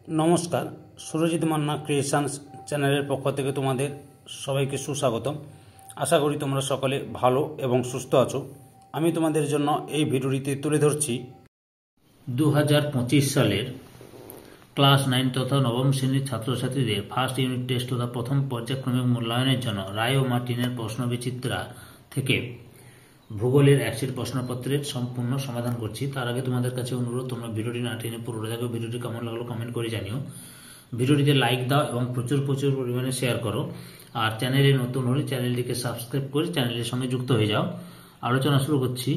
নমস্কার, সুরজিৎ মান্না ক্রিয়েশনস চ্যানেলের পক্ষ থেকে তোমাদের সবাইকে সুস্বাগতম। আশা করি তোমরা সকলে ভালো এবং সুস্থ আছো। আমি তোমাদের জন্য এই ভিডিওটিতে তুলে ধরছি 2025 সালের ক্লাস 9 তথা নবম শ্রেণীর ছাত্রছাত্রীদের ফার্স্ট ইউনিট টেস্ট তথা প্রথম পর্যায়ক্রমিক মূল্যায়নের জন্য রায় ও মার্টিনের প্রশ্নবিচিত্রা থেকে ভূগোলের একশিট প্রশ্নপত্রের সম্পূর্ণ সমাধান করছি। তার আগে তোমাদের কাছে অনুরোধ, তোমরা ভিডিওটি না টেনে পুরোটা দেখো। ভিডিওটি কেমন লাগলো কমেন্ট করে জানিও। ভিডিওটিতে লাইক দাও এবং প্রচুর পরিমাণে শেয়ার করো। আর চ্যানেলে নতুন হলে চ্যানেলটিকে সাবস্ক্রাইব করে চ্যানেলের সঙ্গে যুক্ত হয়ে যাও। আলোচনা শুরু করছি।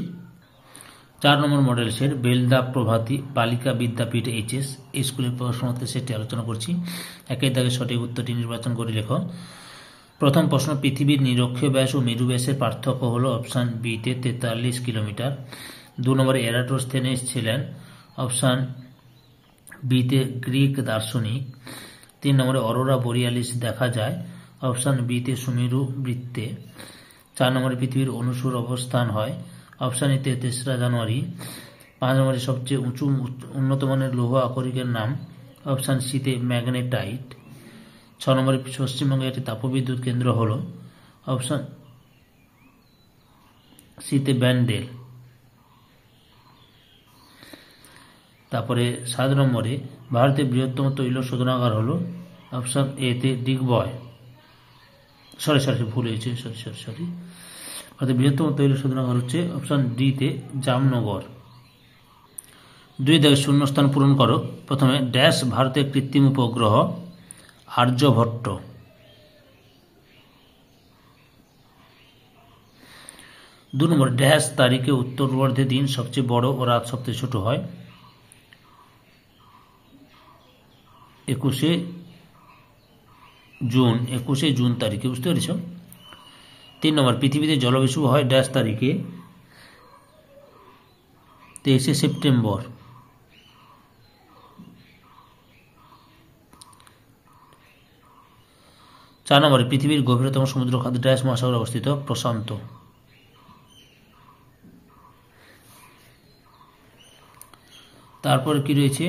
4 নম্বর মডেল সেট বেলদা প্রভাতী বালিকা বিদ্যাপীঠ এইচএস এই স্কুলের প্রশ্নপত্রের সেটটি আলোচনা করছি। একের দাগে সঠিক উত্তরটি নির্বাচন করে লেখো। প্রথম প্রশ্ন, পৃথিবীর নিরক্ষীয় ব্যাস ও মেরু ব্যাসের পার্থক্য হলো অপশান বিতে 43 কিলোমিটার। 2 নম্বরে এরাটোস্থেনেস ছিলেন অপশান বিতে গ্রিক দার্শনিক। 3 নম্বরে অরোরা বোরিয়ালিস দেখা যায় অপশান বিতে সুমেরু বৃত্তে। 4 নম্বরে পৃথিবীর অনুসুর অবস্থান হয় অপশান এতে 3রা জানুয়ারি। 5 নম্বরে সবচেয়ে উন্নত মানের লৌহ আকরিকের নাম অপশান সিতে ম্যাগনেটাইট। 6 নম্বরে পশ্চিমবঙ্গে একটি তাপবিদ্যুৎ কেন্দ্র হল অপশান সিতে ব্যান্ডেল। তারপরে 7 নম্বরে ভারতের বৃহত্তম তৈল শোধনাগার হল অপশান এতে ডিগবয়। ভুল হয়েছে ভারতের বৃহত্তম তৈল শোধনাগার হচ্ছে অপশান ডিতে জামনগর। 2 দাগে শূন্যস্থান পূরণ করো। প্রথমে ড্যাশ ভারতের কৃত্রিম উপগ্রহ আর্যভট্ট। 2 নম্বর ড্যাশ তারিখে উত্তরবর্ধে দিন সবচেয়ে বড় ও রাত সবচেয়ে ছোট হয় 21শে জুন তারিখে। বুঝতে পেরেছ? 3 নম্বর পৃথিবীতে জলবিষুব হয় ড্যাশ তারিখে 23শে সেপ্টেম্বর। 4 নম্বরে পৃথিবীর গভীরতম সমুদ্র খাত ড্যাশ মহাসাগরে অবস্থিত প্রশান্ত। তারপরে কি রয়েছে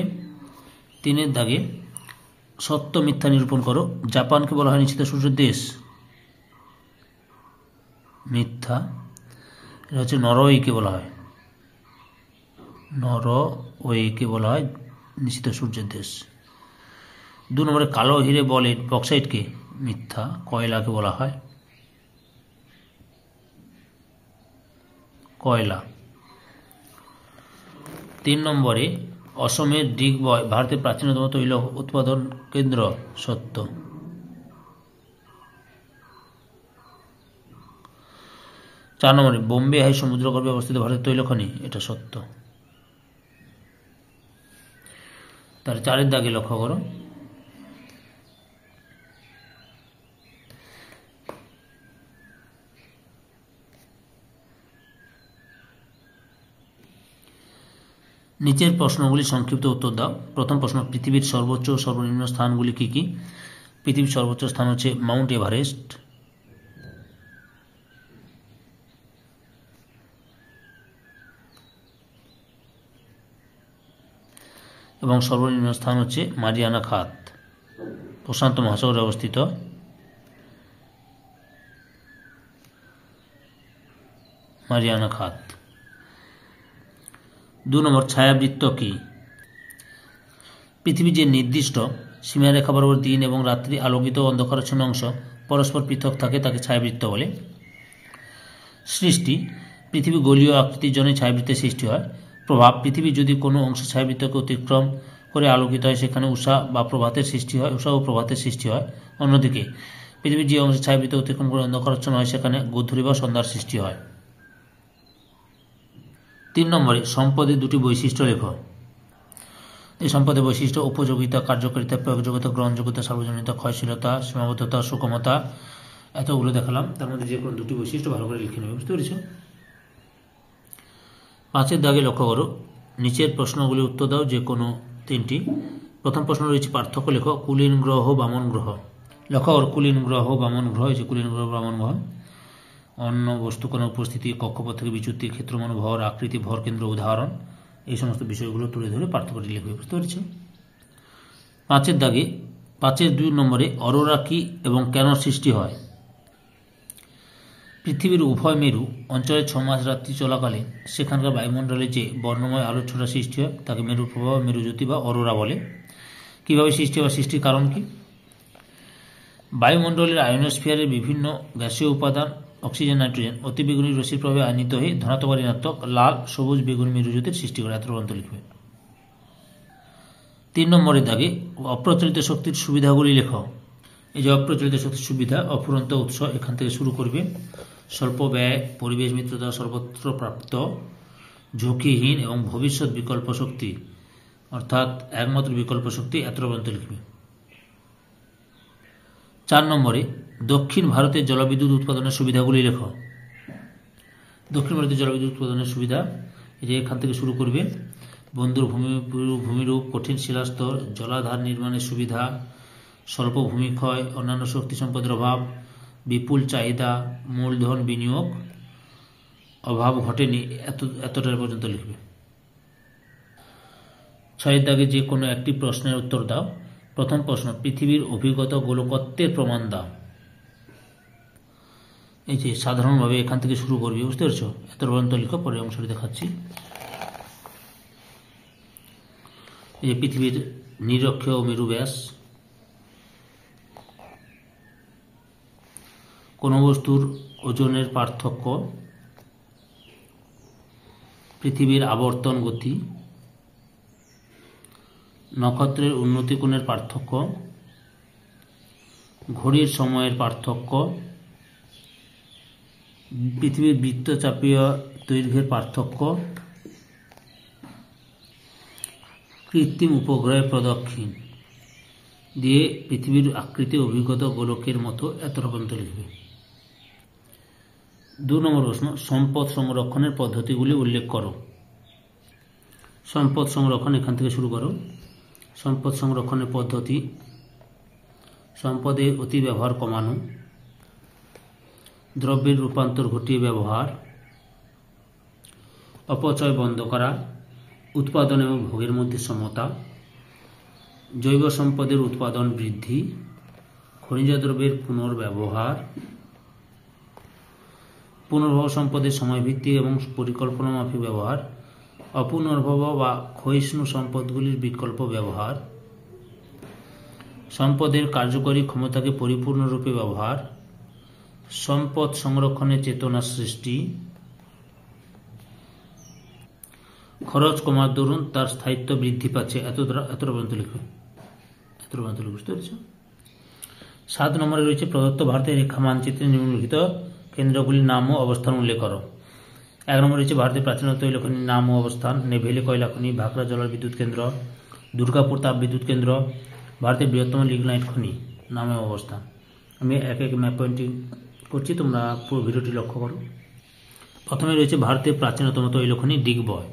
3 দাগে সত্য মিথ্যা নিরূপণ করো। জাপানকে বলা হয় নিশ্চিত সূর্যের দেশ, মিথ্যা। এটা হচ্ছে নরওয়েকে বলা হয় নিশ্চিত সূর্যের দেশ। 2 নম্বরে কালো হিরে বলে বক্সাইটকে, মিথ্যা। কয়লাকে বলা হয় কয়লা। 3 নম্বরে অসমের ডিগবয় ভারতের প্রাচীনতম তৈল উৎপাদন কেন্দ্র, সত্য। 4 নম্বরে বোম্বে হাই সমুদ্রগর্ভে অবস্থিত ভারতের তৈল খনি, এটা সত্য। তার 4 দাগে লক্ষ্য করো। নিচের প্রশ্নগুলি সংক্ষিপ্ত উত্তর দাও। প্রথম প্রশ্ন, পৃথিবীর সর্বোচ্চ ও সর্বনিম্ন স্থানগুলি কি কি? পৃথিবীর সর্বোচ্চ স্থান হচ্ছে মাউন্ট এভারেস্ট। এবং সর্বনিম্ন স্থান হচ্ছে মারিয়ানা খাত, প্রশান্ত মহাসাগরে অবস্থিত। মারিয়ানা খাত। 2 নম্বর ছায়াবৃত্ত কি? পৃথিবীর যে নির্দিষ্ট সীমারেখা বরাবর দিন এবং রাত্রি আলোকিত ও অন্ধকারাচ্ছন্ন অংশ পরস্পর পৃথক থাকে তাকে ছায়াবৃত্ত বলে। সৃষ্টি, পৃথিবী গোলীয় আকৃতির জন্য ছায়াবৃত্তের সৃষ্টি হয়। প্রভাব, পৃথিবীর যদি কোনো অংশ ছায়াবৃত্তকে অতিক্রম করে আলোকিত হয় সেখানে উষা ও প্রভাতের সৃষ্টি হয়। অন্যদিকে পৃথিবীর যে অংশ ছায়াবৃত্ত অতিক্রম করে অন্ধকারাচ্ছন্ন হয় সেখানে গোধূলি বা সন্ধ্যার সৃষ্টি হয়। 3 নম্বরে সম্পদের 2টি বৈশিষ্ট্য লেখো। এই সম্পদের বৈশিষ্ট্য উপযোগিতা, কার্যকারিতা, প্রয়োগযোগ্যতা, গ্রহণযোগ্যতা, সার্বজনীনতা, ক্ষয়শীলতা, সীমাবদ্ধতা, সুগমতা। এতগুলো দেখালাম, তার মধ্যে যে কোনো 2টি বৈশিষ্ট্য ভালো করে লিখে নেবে। বুঝতে পেরেছ? 5 দাগে লক্ষ্য করো। নিচের প্রশ্নগুলি উত্তর দাও যে কোনো 3টি। প্রথম প্রশ্ন রয়েছে পার্থক্য লেখো। কুলীন গ্রহ, বামন গ্রহ। লক্ষ্য করো, কুলীন গ্রহ, বামন গ্রহ, কুলীন গ্রহ, বামন গ্রহ অন্য বস্তুকণার উপস্থিতি, কক্ষপথ থেকে বিচ্যুতি, ক্ষেত্রমান ভর, আকৃতি, ভর কেন্দ্র, উদাহরণ, এই সমস্ত বিষয়গুলো তুলে ধরে পার্থক্যটি লিখবে। বুঝতে পেরেছ? 5-এর দাগে 5-এর 2 নম্বরে অরোরা কি এবং কেন সৃষ্টি হয়। পৃথিবীর উভয় মেরু অঞ্চলে 6 মাস রাত্রি চলাকালীন সেখানকার বায়ুমণ্ডলে যে বর্ণময় আলোর ছোটা সৃষ্টি হয় তাকে মেরু প্রবাহ, মেরুজ্যোতি বা অরোরা বলে। কীভাবে সৃষ্টি হয়, সৃষ্টির কারণ কি? বায়ুমণ্ডলের আয়োনোস্ফিয়ারের বিভিন্ন গ্যাসীয় উপাদান অক্সিজেন, নাইট্রোজেন অতিবেগুনি রশ্মির প্রভাবে আয়নিত হয়ে ধনাত্মক বা ঋণাত্মক লাল, সবুজ, বেগুনি মেরুজ্যোতির সৃষ্টি করে। এত গ্রন্থ লিখবে। 3 নম্বরের দাগে অপ্রচলিত শক্তির সুবিধাগুলি লেখ। এই যে অপ্রচলিত শক্তির সুবিধা, অফুরন্ত উৎস, এখান থেকে শুরু করবে। স্বল্প ব্যয়, পরিবেশ মিত্রতা, সর্বত্র প্রাপ্ত, ঝুঁকিহীন এবং ভবিষ্যৎ বিকল্প শক্তি, অর্থাৎ একমাত্র বিকল্প শক্তি। এত গ্রন্থ লিখবে। 4 নম্বরে দক্ষিণ ভারতের জলবিদ্যুৎ উৎপাদনের সুবিধাগুলি লেখ। দক্ষিণ ভারতের জলবিদ্যুৎ উৎপাদনের সুবিধা, এই যে এখান থেকে শুরু করবে। বন্ধুর ভূমিরূপ, কঠিন শিলাস্তর, জলাধার নির্মাণের সুবিধা, স্বল্প ভূমিক্ষয়, অন্যান্য শক্তি সম্পদের অভাব, বিপুল চাহিদা, মূলধন বিনিয়োগ অভাব ঘটেনি। এতটার পর্যন্ত লিখবে। 6-এর দাগে যে কোনো একটি প্রশ্নের উত্তর দাও। প্রথম প্রশ্ন, পৃথিবীর অভিগত গোলকত্বের প্রমাণ দাও। এই যে সাধারণভাবে এখান থেকে শুরু করবি, বুঝতে পারছো? এত পর্যন্ত লিখো, পরের অংশটি দেখাচ্ছি। এই যে পৃথিবীর নিরক্ষীয় মেরু ব্যাস, কোন বস্তুর ওজনের পার্থক্য, পৃথিবীর আবর্তন গতি, নক্ষত্রের উন্নতি কোণের পার্থক্য, ঘড়ির সময়ের পার্থক্য, পৃথিবীর বৃত্তচাপীয় দৈর্ঘ্যের পার্থক্য, কৃত্রিম উপগ্রহের প্রদক্ষিণ দিয়ে পৃথিবীর আকৃতি অভিগত গোলকের মতো। এত পর্যন্ত লিখবে। 2 নম্বর প্রশ্ন, সম্পদ সংরক্ষণের পদ্ধতিগুলি উল্লেখ করো। সম্পদ সংরক্ষণ, এখান থেকে শুরু করো। সম্পদ সংরক্ষণের পদ্ধতি: সম্পদের অতি ব্যবহার কমানো, দ্রব্যের রূপান্তর ঘটিয়ে ব্যবহার, অপচয় বন্ধ করা, উৎপাদন এবং ভোগের মধ্যে সমতা, জৈব সম্পদের উৎপাদন বৃদ্ধি, খনিজ দ্রব্যের পুনর্ব্যবহার, পুনর্ভব সম্পদের সময়ভিত্তিক এবং পরিকল্পনা মাফিক ব্যবহার, অপুনর্ভব বা ক্ষয়িষ্ণু সম্পদগুলির বিকল্প ব্যবহার, সম্পদের কার্যকরী ক্ষমতাকে পরিপূর্ণরূপে ব্যবহার, সম্পদ সংরক্ষণের চেতনা সৃষ্টি, খরচ কমার দরুন তার স্থায়িত্ব বৃদ্ধি পাচ্ছে। এত পর্যন্ত লিখবে। বুঝতে পেরেছ? 7 নম্বরে রয়েছে প্রদত্ত ভারতের রেখা মানচিত্রে নিম্নলিখিত কেন্দ্রগুলির নাম ও অবস্থান উল্লেখ করো। 1 নম্বরে রয়েছে ভারতের প্রাচীনতম তৈল খনির নাম ও অবস্থান, নেভেলি কয়লা খনি, ভাকরা জলবিদ্যুৎ কেন্দ্র, দুর্গাপুর তাপবিদ্যুৎ কেন্দ্র, ভারতের বৃহত্তম লিগনাইট খনি নাম ও অবস্থান। আমি এক ম্যাপ পয়েন্টিং করছি, তোমরা পুরো ভিডিওটি লক্ষ্য করো। প্রথমে রয়েছে ভারতের প্রাচীনতম তৈল খনি ডিগবয়।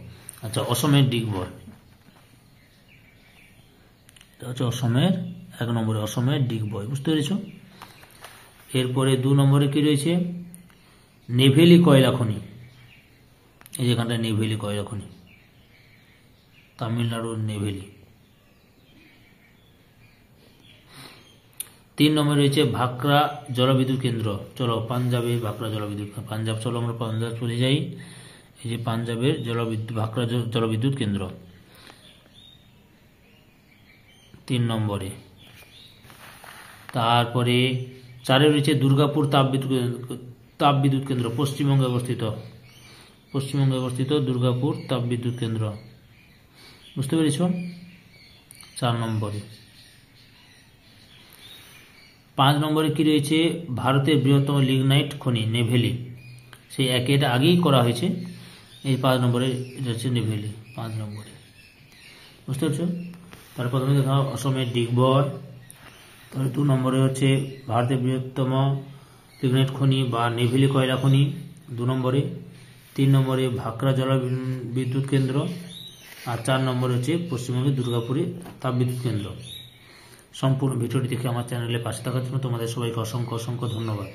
আচ্ছা, অসমের ডিগবয়, অসমের 1 নম্বরে অসমের ডিগবয়। বুঝতে পেরেছ? এরপরে 2 নম্বরে কি রয়েছে? নেভেলি কয়লা খনি। এই যেখানটা নেভেলি কয়লা খনি, তামিলনাড়ুর নেভেলি। 3 নম্বরে রয়েছে ভাকরা জলবিদ্যুৎ কেন্দ্র। চলো পাঞ্জাবে ভাকরা জলবিদ্যুৎ, পাঞ্জাব, চলো আমরা পাঞ্জাব চলে যাই। এই যে পাঞ্জাবের ভাকরা জলবিদ্যুৎ কেন্দ্র 3 নম্বরে। তারপরে 4 রয়েছে দুর্গাপুর তাপবিদ্যুৎ কেন্দ্র, পশ্চিমবঙ্গে অবস্থিত দুর্গাপুর তাপবিদ্যুৎ কেন্দ্র। বুঝতে পেরেছ? 4 নম্বরে। 5 নম্বরে কি রয়েছে? ভারতের বৃহত্তম লিগনাইট খনি নেভেলি। সেই এটা আগেই করা হয়েছে। এই 5 নম্বরে এটা হচ্ছে নেভেলি, 5 নম্বরে। বুঝতে পারছো? তার প্রথমে দেখা অসমের ডিগবয়, তারপরে 2 নম্বরে হচ্ছে ভারতের বৃহত্তম লিগনাইট খনি বা নেভেলি কয়লা খনি 2 নম্বরে। 3 নম্বরে ভাকরা জলবিদ্যুৎ কেন্দ্র, আর 4 নম্বরে হচ্ছে পশ্চিমবঙ্গের দুর্গাপুরে তাপবিদ্যুৎ কেন্দ্র। সম্পূর্ণ ভিডিওটি দেখে আমার চ্যানেলে পাশে থাকার জন্য তোমাদের সবাইকে অসংখ্য ধন্যবাদ।